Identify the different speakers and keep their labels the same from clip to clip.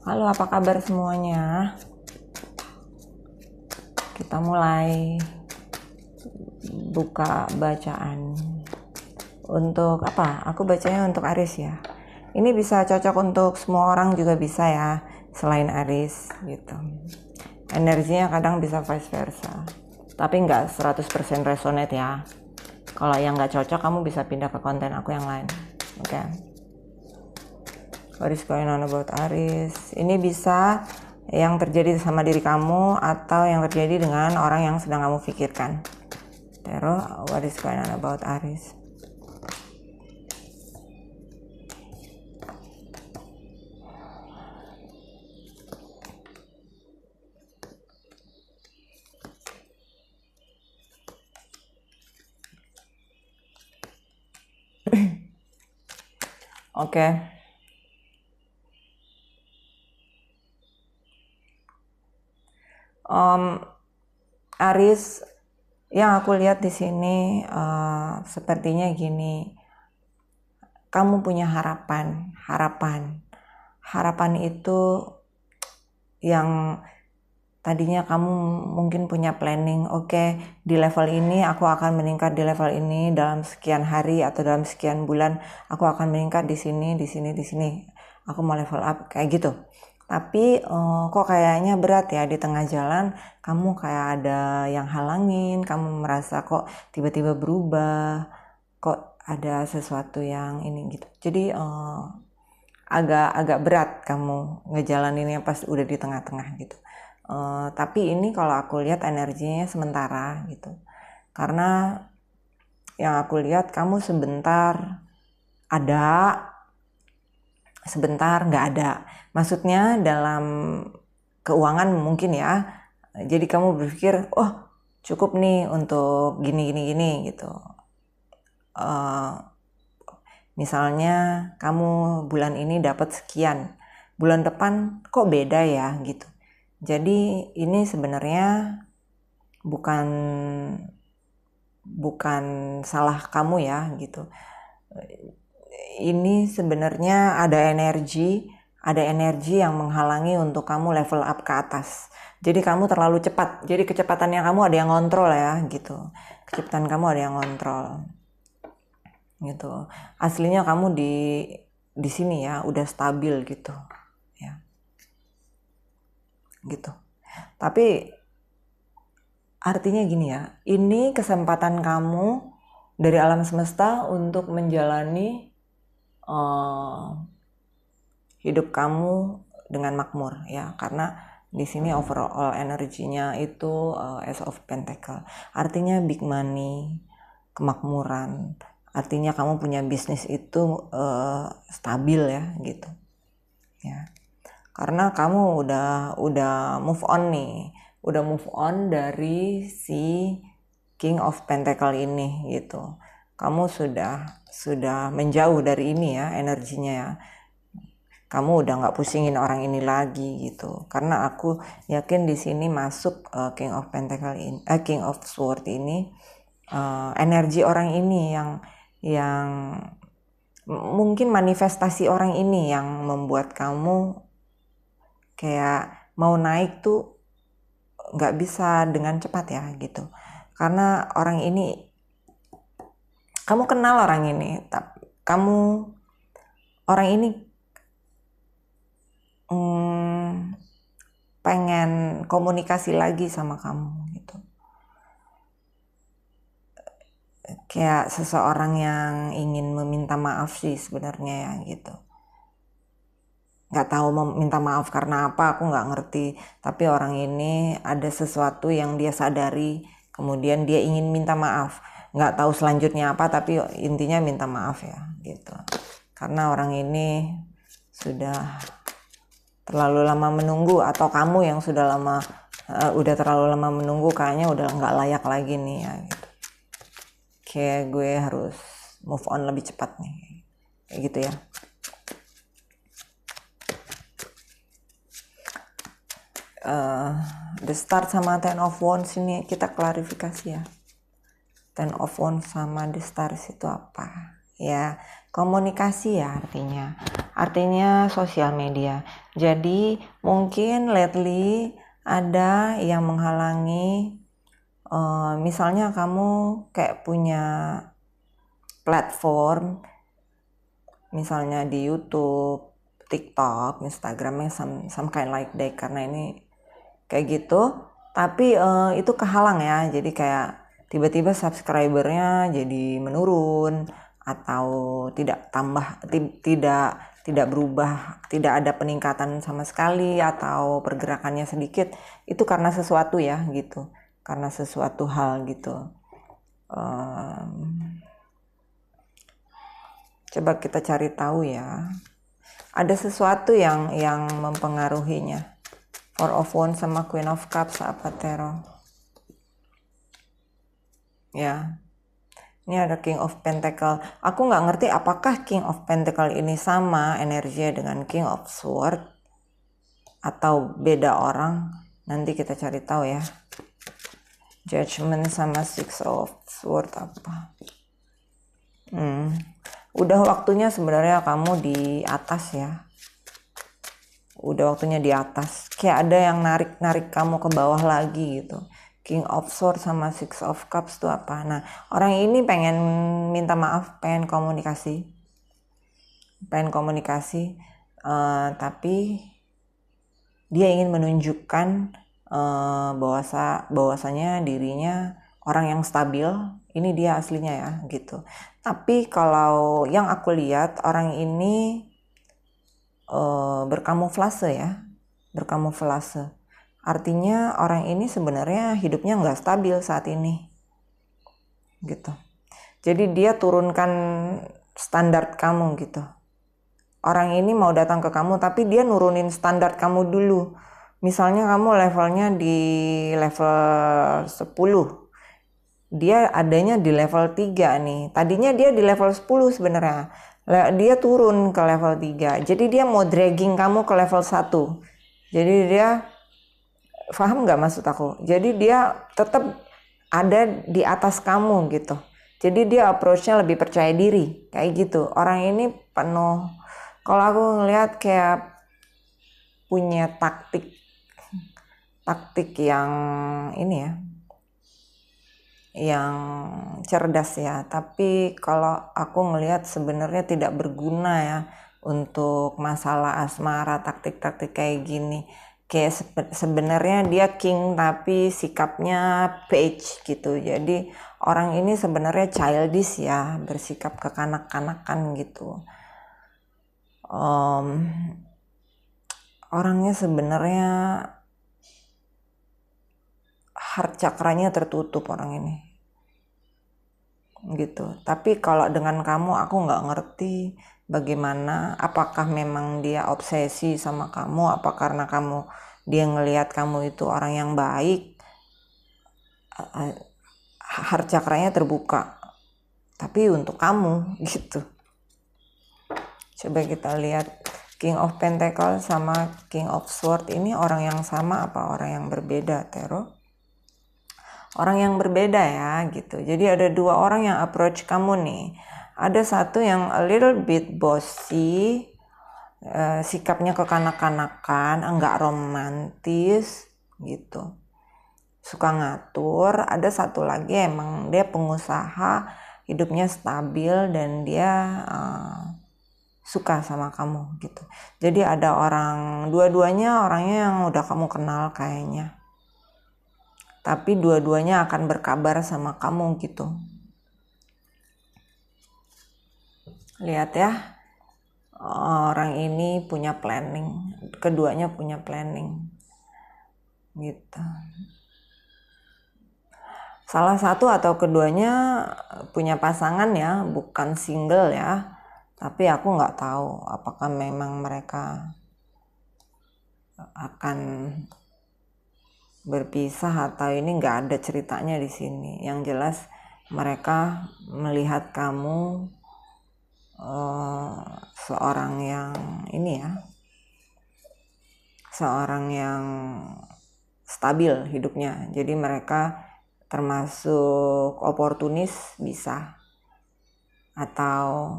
Speaker 1: Halo, apa kabar semuanya? Kita mulai buka bacaan. Untuk apa? Aku bacanya untuk Aries ya. Ini bisa cocok untuk semua orang juga bisa ya, selain Aries gitu. Energinya kadang bisa vice versa. Tapi nggak 100% resonate ya. Kalau yang nggak cocok, kamu bisa pindah ke konten aku yang lain. Oke. What is going on about Aries? Ini bisa yang terjadi sama diri kamu atau yang terjadi dengan orang yang sedang kamu pikirkan. Terus, what is going on about Aries? Oke. Aries, yang aku lihat di sini sepertinya gini, kamu punya harapan itu yang tadinya kamu mungkin punya planning, oke, di level ini aku akan meningkat, di level ini dalam sekian hari atau dalam sekian bulan aku akan meningkat di sini, aku mau level up kayak gitu. Tapi kok kayaknya berat ya di tengah jalan, kamu kayak ada yang halangin, kamu merasa kok tiba-tiba berubah, kok ada sesuatu yang ini gitu. Jadi agak berat kamu ngejalaninnya pas udah di tengah-tengah gitu. Tapi ini kalau aku lihat energinya sementara gitu. Karena yang aku lihat kamu sebentar ada, sebentar nggak ada. Maksudnya dalam keuangan mungkin ya. Jadi kamu berpikir, oh cukup nih untuk gini gitu. Misalnya kamu bulan ini dapat sekian, bulan depan kok beda ya gitu. Jadi ini sebenarnya bukan salah kamu ya gitu. Ini sebenarnya ada energi yang menghalangi untuk kamu level up ke atas. Jadi kamu terlalu cepat. Jadi kecepatannya kamu ada yang ngontrol ya gitu. Kecepatan kamu ada yang ngontrol. Gitu. Aslinya kamu di sini ya udah stabil gitu. Ya. Gitu. Tapi artinya gini ya, ini kesempatan kamu dari alam semesta untuk menjalani hidup kamu dengan makmur ya, karena di sini overall energinya itu Ace of Pentacle, artinya big money, kemakmuran, artinya kamu punya bisnis itu stabil ya gitu ya, karena kamu udah move on nih, udah move on dari si King of Pentacle ini gitu. Kamu sudah menjauh dari ini ya energinya ya. Kamu udah nggak pusingin orang ini lagi gitu. Karena aku yakin di sini masuk King of Pentacle ini, King of Sword ini, energi orang ini yang mungkin manifestasi orang ini yang membuat kamu kayak mau naik tuh nggak bisa dengan cepat ya gitu. Karena orang ini, kamu kenal orang ini, orang ini pengen komunikasi lagi sama kamu gitu. Kayak seseorang yang ingin meminta maaf sih sebenarnya ya gitu. Nggak tahu meminta maaf karena apa, aku nggak ngerti. Tapi orang ini ada sesuatu yang dia sadari, kemudian dia ingin minta maaf. Nggak tahu selanjutnya apa, tapi intinya minta maaf ya gitu. Karena orang ini sudah terlalu lama menunggu, atau kamu yang udah terlalu lama menunggu, kayaknya udah nggak layak lagi nih ya gitu. Kayak gue harus move on lebih cepat nih kayak gitu ya. The Star sama Ten of Wands ini kita klarifikasi ya. Ten of Wands sama The Stars itu apa? Ya, komunikasi ya artinya. artinya sosial media. Jadi mungkin lately ada yang menghalangi, misalnya kamu kayak punya platform, misalnya di YouTube, TikTok, Instagramnya some kind like that, karena ini kayak gitu, tapi itu kehalang ya, jadi kayak tiba-tiba subscribernya jadi menurun atau tidak tidak berubah, tidak ada peningkatan sama sekali atau pergerakannya sedikit, itu karena sesuatu ya gitu, karena sesuatu hal gitu. Coba kita cari tahu ya, ada sesuatu yang mempengaruhinya. Four of Wands sama Queen of Cups apa Tarot? Ya, ini ada King of Pentacle. Aku nggak ngerti apakah King of Pentacle ini sama energinya dengan King of Sword atau beda orang. Nanti kita cari tahu ya. Judgment sama Six of Sword apa? Udah waktunya sebenarnya kamu di atas ya. Udah waktunya di atas. Kayak ada yang narik kamu ke bawah lagi gitu. King of Swords sama Six of Cups itu apa? Nah, orang ini pengen minta maaf, pengen komunikasi, tapi dia ingin menunjukkan bahwasanya dirinya orang yang stabil. Ini dia aslinya ya gitu. Tapi kalau yang aku lihat, orang ini berkamuflase ya, berkamuflase. Artinya orang ini sebenarnya hidupnya nggak stabil saat ini, gitu. Jadi dia turunkan standar kamu gitu. Orang ini mau datang ke kamu, tapi dia nurunin standar kamu dulu. Misalnya kamu levelnya di level 10, dia adanya di level 3 nih. Tadinya dia di level 10 sebenarnya. Dia turun ke level 3. Jadi dia mau dragging kamu ke level 1. Jadi dia, paham nggak maksud aku? Jadi dia tetap ada di atas kamu gitu. Jadi dia approach-nya lebih percaya diri. Kayak gitu. Orang ini penuh, kalau aku ngelihat kayak punya taktik yang ini ya, yang cerdas ya, tapi kalau aku ngelihat sebenarnya tidak berguna ya untuk masalah asmara, taktik-taktik kayak gini. Kayak sebenarnya dia king tapi sikapnya page gitu. Jadi orang ini sebenarnya childish ya, bersikap kekanak-kanakan gitu. Orangnya sebenarnya heart chakranya tertutup orang ini gitu. Tapi kalau dengan kamu aku nggak ngerti bagaimana, apakah memang dia obsesi sama kamu, apa karena dia ngelihat kamu itu orang yang baik, heart chakranya terbuka tapi untuk kamu gitu. Coba kita lihat King of Pentacle sama King of Sword ini orang yang sama apa orang yang berbeda, Tarot? Orang yang berbeda ya gitu. Jadi ada dua orang yang approach kamu nih. Ada satu yang a little bit bossy, sikapnya kekanak-kanakan, enggak romantis gitu, suka ngatur. Ada satu lagi emang dia pengusaha, hidupnya stabil dan dia suka sama kamu gitu. Jadi ada orang, dua-duanya orangnya yang udah kamu kenal kayaknya, tapi dua-duanya akan berkabar sama kamu gitu. Lihat ya, orang ini punya planning, keduanya punya planning gitu. Salah satu atau keduanya punya pasangan ya, bukan single ya. Tapi aku nggak tahu apakah memang mereka akan berpisah atau ini, nggak ada ceritanya di sini. Yang jelas mereka melihat kamu seorang yang ini ya, seorang yang stabil hidupnya. Jadi mereka termasuk oportunis bisa, atau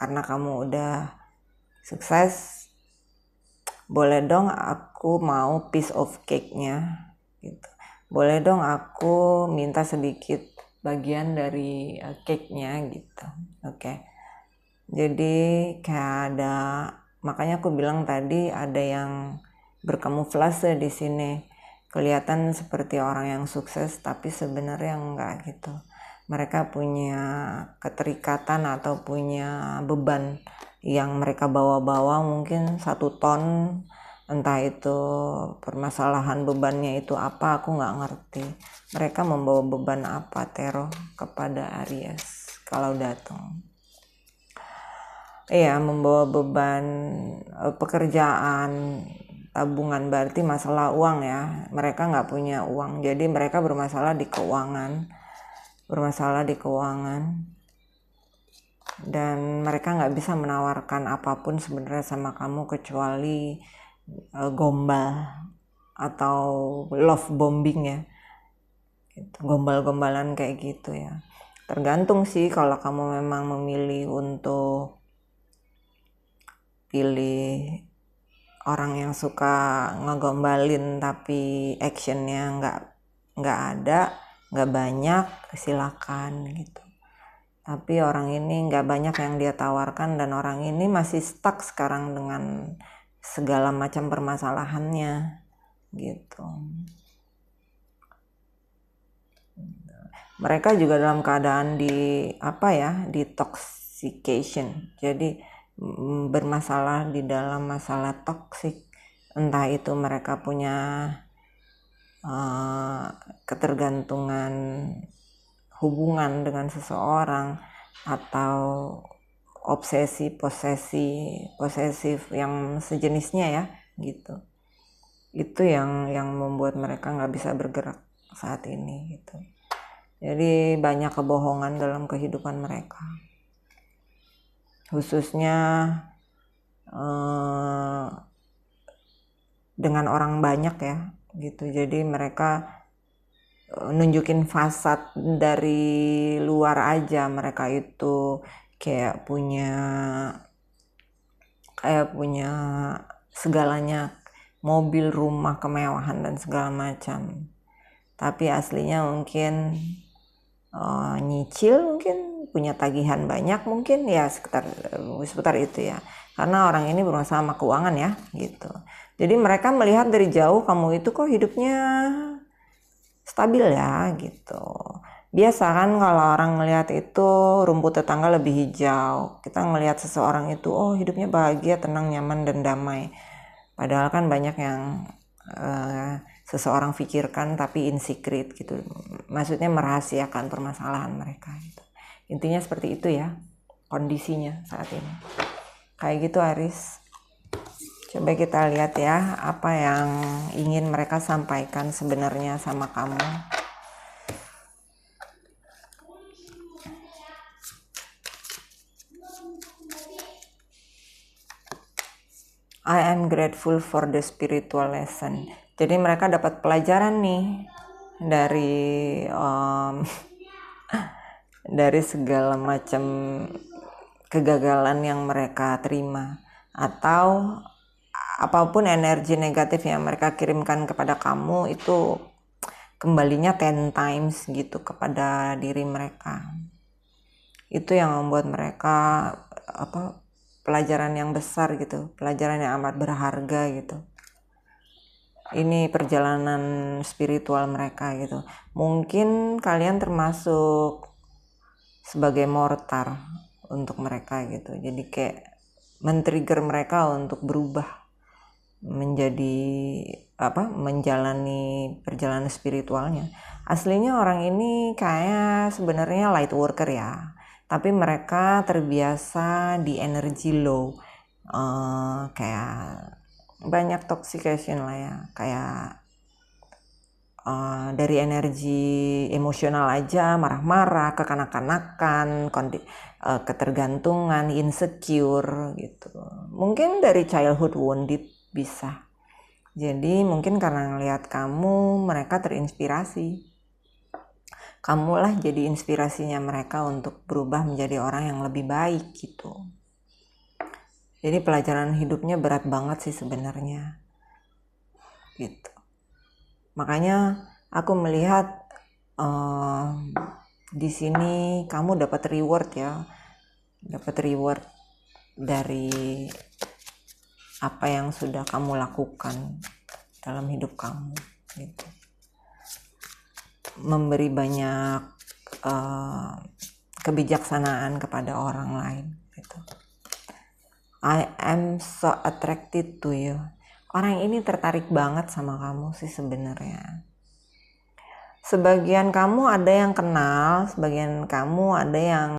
Speaker 1: karena kamu udah sukses, boleh dong aku mau piece of cake-nya gitu. Boleh dong aku minta sedikit bagian dari cake-nya gitu. Oke. Jadi kayak ada, makanya aku bilang tadi ada yang berkamuflase di sini. Kelihatan seperti orang yang sukses tapi sebenarnya enggak gitu. Mereka punya keterikatan atau punya beban yang mereka bawa-bawa mungkin 1 ton, entah itu permasalahan bebannya itu apa, aku nggak ngerti. Mereka membawa beban apa Tero kepada Aries kalau datang? Iya, membawa beban pekerjaan, tabungan, berarti masalah uang ya. Mereka nggak punya uang, jadi mereka bermasalah di keuangan. Dan mereka nggak bisa menawarkan apapun sebenarnya sama kamu kecuali gombal atau love bombing ya gitu. Gombal-gombalan kayak gitu ya. Tergantung sih, kalau kamu memang memilih untuk pilih orang yang suka ngegombalin tapi actionnya nggak ada, nggak banyak, silakan gitu. Tapi orang ini nggak banyak yang dia tawarkan, dan orang ini masih stuck sekarang dengan segala macam permasalahannya gitu. Mereka juga dalam keadaan detoxification, jadi bermasalah di dalam masalah toksik, entah itu mereka punya ketergantungan hubungan dengan seseorang atau obsesi posesif yang sejenisnya ya gitu. Itu yang membuat mereka nggak bisa bergerak saat ini gitu. Jadi banyak kebohongan dalam kehidupan mereka, khususnya dengan orang banyak ya gitu. Jadi mereka nunjukin fasad dari luar aja, mereka itu kayak punya segalanya, mobil, rumah, kemewahan dan segala macam, tapi aslinya mungkin nyicil, mungkin punya tagihan banyak, mungkin ya seputar itu ya, karena orang ini bermasalah sama keuangan ya gitu. Jadi mereka melihat dari jauh kamu itu kok hidupnya stabil ya gitu. Biasa kan kalau orang melihat itu rumput tetangga lebih hijau, kita ngelihat seseorang itu oh hidupnya bahagia, tenang, nyaman dan damai. Padahal kan banyak yang seseorang pikirkan tapi in secret gitu, maksudnya merahasiakan permasalahan mereka gitu. Intinya seperti itu ya kondisinya saat ini, kayak gitu Aries. Coba kita lihat ya apa yang ingin mereka sampaikan sebenarnya sama kamu. I am grateful for the spiritual lesson. Jadi mereka dapat pelajaran nih dari segala macam kegagalan yang mereka terima, atau apapun energi negatif yang mereka kirimkan kepada kamu itu kembalinya 10 times gitu kepada diri mereka. Itu yang membuat mereka pelajaran yang besar gitu, pelajaran yang amat berharga gitu. Ini perjalanan spiritual mereka gitu. Mungkin kalian termasuk sebagai mortar untuk mereka gitu. Jadi kayak men-trigger mereka untuk berubah menjadi menjalani perjalanan spiritualnya. Aslinya orang ini kayak sebenarnya light worker ya, tapi mereka terbiasa di energy low, kayak banyak toxication lah ya, kayak dari energi emosional aja, marah-marah, kekanak-kanakan, ketergantungan, insecure gitu. Mungkin dari childhood wounded bisa. Jadi mungkin karena ngelihat kamu, mereka terinspirasi. Kamulah jadi inspirasinya mereka untuk berubah menjadi orang yang lebih baik gitu. Jadi pelajaran hidupnya berat banget sih sebenarnya gitu. Makanya aku melihat di sini kamu dapat reward ya, dapat reward dari apa yang sudah kamu lakukan dalam hidup kamu gitu. Memberi banyak kebijaksanaan kepada orang lain gitu. I am so attracted to you. Orang ini tertarik banget sama kamu sih sebenarnya. Sebagian kamu ada yang kenal, sebagian kamu ada yang